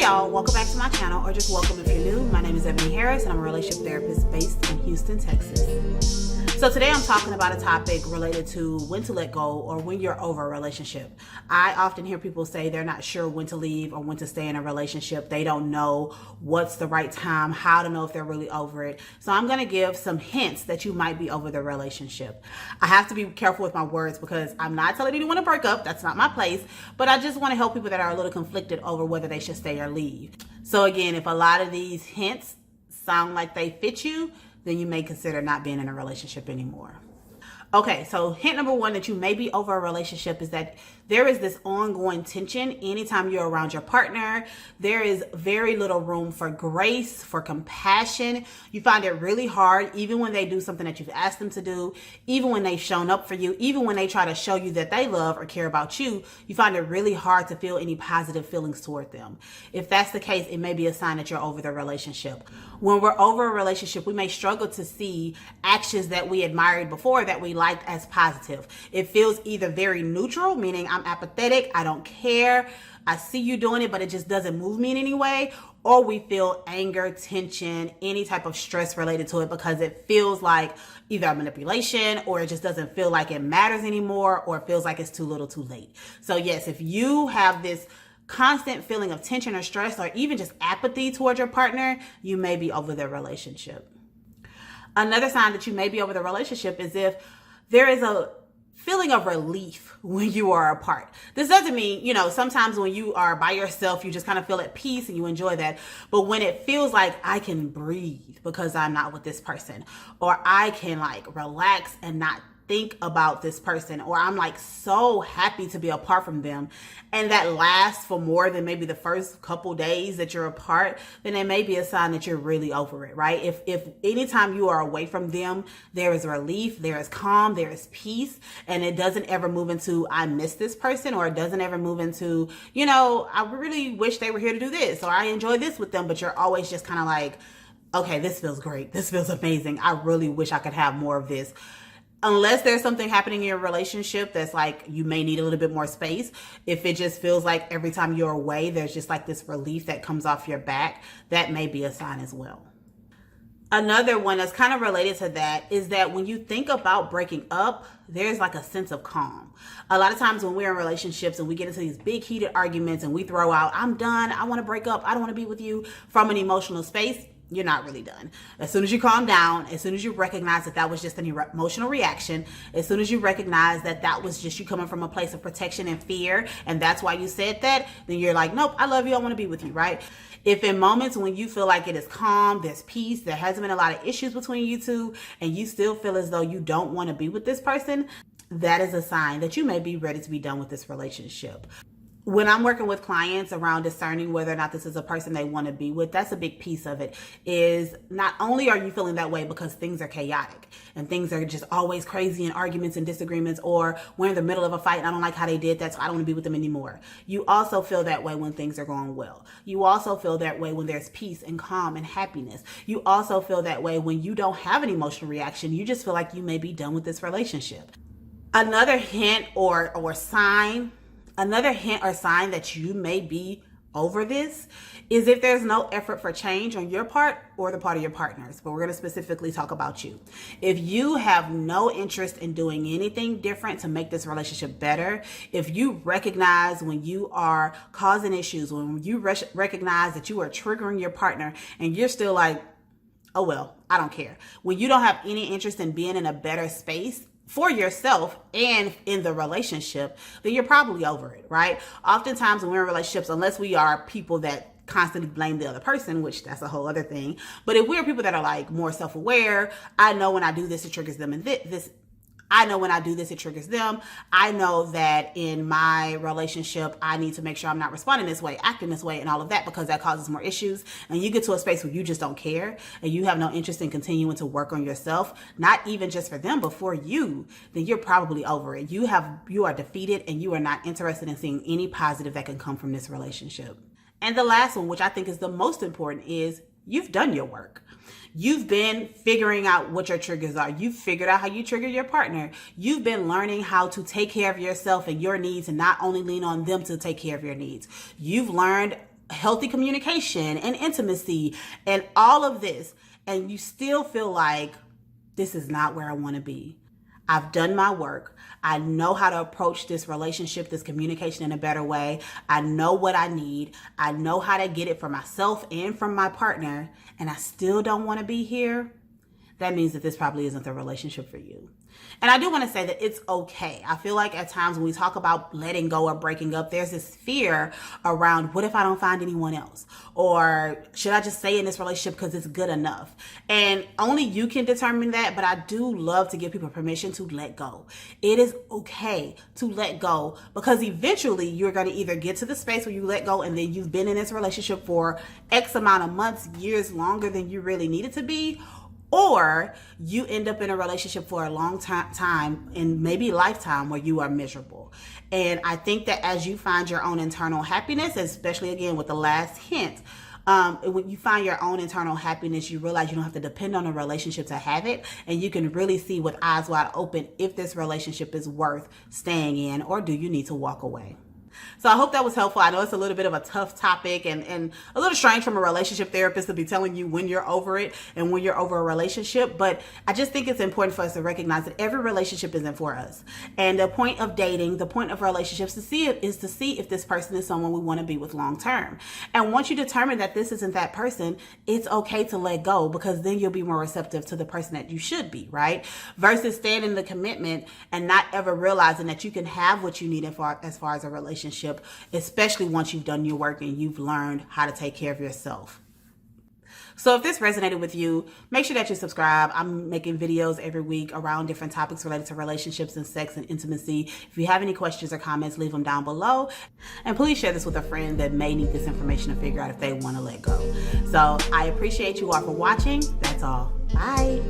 y'all, welcome back to my channel, or just welcome if you're new. My name is Eboni Harris and I'm a relationship therapist based in Houston, Texas. So today I'm talking about a topic related to when to let go or when you're over a relationship. I often hear people say they're not sure when to leave or when to stay in a relationship. They don't know what's the right time, how to know if they're really over it. So I'm going to give some hints that you might be over the relationship. I have to be careful with my words because I'm not telling anyone to break up. That's not my place. But I just want to help people that are a little conflicted over whether they should stay or leave. So again, if a lot of these hints sound like they fit you, then you may consider not being in a relationship anymore. Okay, so hint number one that you may be over a relationship is that there is this ongoing tension anytime you're around your partner. There is very little room for grace, for compassion. You find it really hard, even when they do something that you've asked them to do, even when they've shown up for you, even when they try to show you that they love or care about you, you find it really hard to feel any positive feelings toward them. If that's the case, it may be a sign that you're over the relationship. When we're over a relationship, we may struggle to see actions that we admired before that we liked as positive. It feels either very neutral, meaning I'm apathetic, I don't care, I see you doing it, but it just doesn't move me in any way, or we feel anger, tension, any type of stress related to it because it feels like either a manipulation or it just doesn't feel like it matters anymore, or it feels like it's too little too late. So yes, if you have this constant feeling of tension or stress or even just apathy towards your partner, you may be over their relationship. Another sign that you may be over the relationship is if there is a feeling of relief when you are apart. This doesn't mean, sometimes when you are by yourself, you just kind of feel at peace and you enjoy that. But when it feels like I can breathe because I'm not with this person, or I can relax and not think about this person, or I'm so happy to be apart from them, and that lasts for more than maybe the first couple days that you're apart, then it may be a sign that you're really over it, right? If anytime you are away from them, there is relief, there is calm, there is peace, and it doesn't ever move into I miss this person, or it doesn't ever move into, I really wish they were here to do this, or I enjoy this with them, but you're always just kind of okay, this feels great, this feels amazing, I really wish I could have more of this. Unless there's something happening in your relationship that's you may need a little bit more space. If it just feels like every time you're away, there's just this relief that comes off your back, that may be a sign as well. Another one that's kind of related to that is that when you think about breaking up, there's a sense of calm. A lot of times when we're in relationships and we get into these big heated arguments and we throw out, I'm done, I want to break up, I don't want to be with you, from an emotional space, you're not really done. As soon as you calm down, as soon as you recognize that that was just an emotional reaction, as soon as you recognize that that was just you coming from a place of protection and fear, and that's why you said that, then you're nope, I love you, I want to be with you, right? If in moments when you feel like it is calm, there's peace, there hasn't been a lot of issues between you two, and you still feel as though you don't want to be with this person, that is a sign that you may be ready to be done with this relationship. When I'm working with clients around discerning whether or not this is a person they want to be with, that's a big piece of it. Is not only are you feeling that way because things are chaotic and things are just always crazy and arguments and disagreements, or we're in the middle of a fight and I don't like how they did that, so I don't want to be with them anymore. You also feel that way when things are going well. You also feel that way when there's peace and calm and happiness. You also feel that way when you don't have an emotional reaction. You just feel like you may be done with this relationship. Another hint or sign that you may be over this is if there's no effort for change on your part or the part of your partners. But we're going to specifically talk about you. If you have no interest in doing anything different to make this relationship better, if you recognize when you are causing issues, when you recognize that you are triggering your partner and you're still oh well, I don't care. When you don't have any interest in being in a better space for yourself and in the relationship, then you're probably over it, right? Oftentimes when we're in relationships, unless we are people that constantly blame the other person, which that's a whole other thing. But if we're people that are more self-aware, I know when I do this, it triggers them, and this I know when I do this, it triggers them. I know that in my relationship, I need to make sure I'm not responding this way, acting this way, and all of that, because that causes more issues. And you get to a space where you just don't care and you have no interest in continuing to work on yourself, not even just for them, but for you, then you're probably over it. You are defeated and you are not interested in seeing any positive that can come from this relationship. And the last one, which I think is the most important, is you've done your work. You've been figuring out what your triggers are. You've figured out how you trigger your partner. You've been learning how to take care of yourself and your needs and not only lean on them to take care of your needs. You've learned healthy communication and intimacy and all of this, and you still feel like this is not where I want to be. I've done my work. I know how to approach this relationship, this communication in a better way. I know what I need. I know how to get it for myself and from my partner, and I still don't want to be here. That means that this probably isn't the relationship for you. And I do want to say that it's okay. I feel like at times when we talk about letting go or breaking up, there's this fear around, what if I don't find anyone else? Or should I just stay in this relationship because it's good enough? And only you can determine that, but I do love to give people permission to let go. It is okay to let go, because eventually you're going to either get to the space where you let go and then you've been in this relationship for X amount of months, years longer than you really needed to be, or you end up in a relationship for a long time and maybe lifetime where you are miserable. And I think that as you find your own internal happiness, especially again with the last hint, when you find your own internal happiness, you realize you don't have to depend on a relationship to have it. And you can really see with eyes wide open if this relationship is worth staying in, or do you need to walk away. So I hope that was helpful. I know it's a little bit of a tough topic and a little strange from a relationship therapist to be telling you when you're over it and when you're over a relationship. But I just think it's important for us to recognize that every relationship isn't for us. And the point of dating, the point of relationships is to see if this person is someone we want to be with long term. And once you determine that this isn't that person, it's okay to let go, because then you'll be more receptive to the person that you should be, right? Versus staying in the commitment and not ever realizing that you can have what you need as far as a relationship, especially once you've done your work and you've learned how to take care of yourself. So if this resonated with you, make sure that you subscribe. I'm making videos every week around different topics related to relationships and sex and intimacy. If you have any questions or comments, leave them down below. And please share this with a friend that may need this information to figure out if they want to let go. So I appreciate you all for watching. That's all. Bye.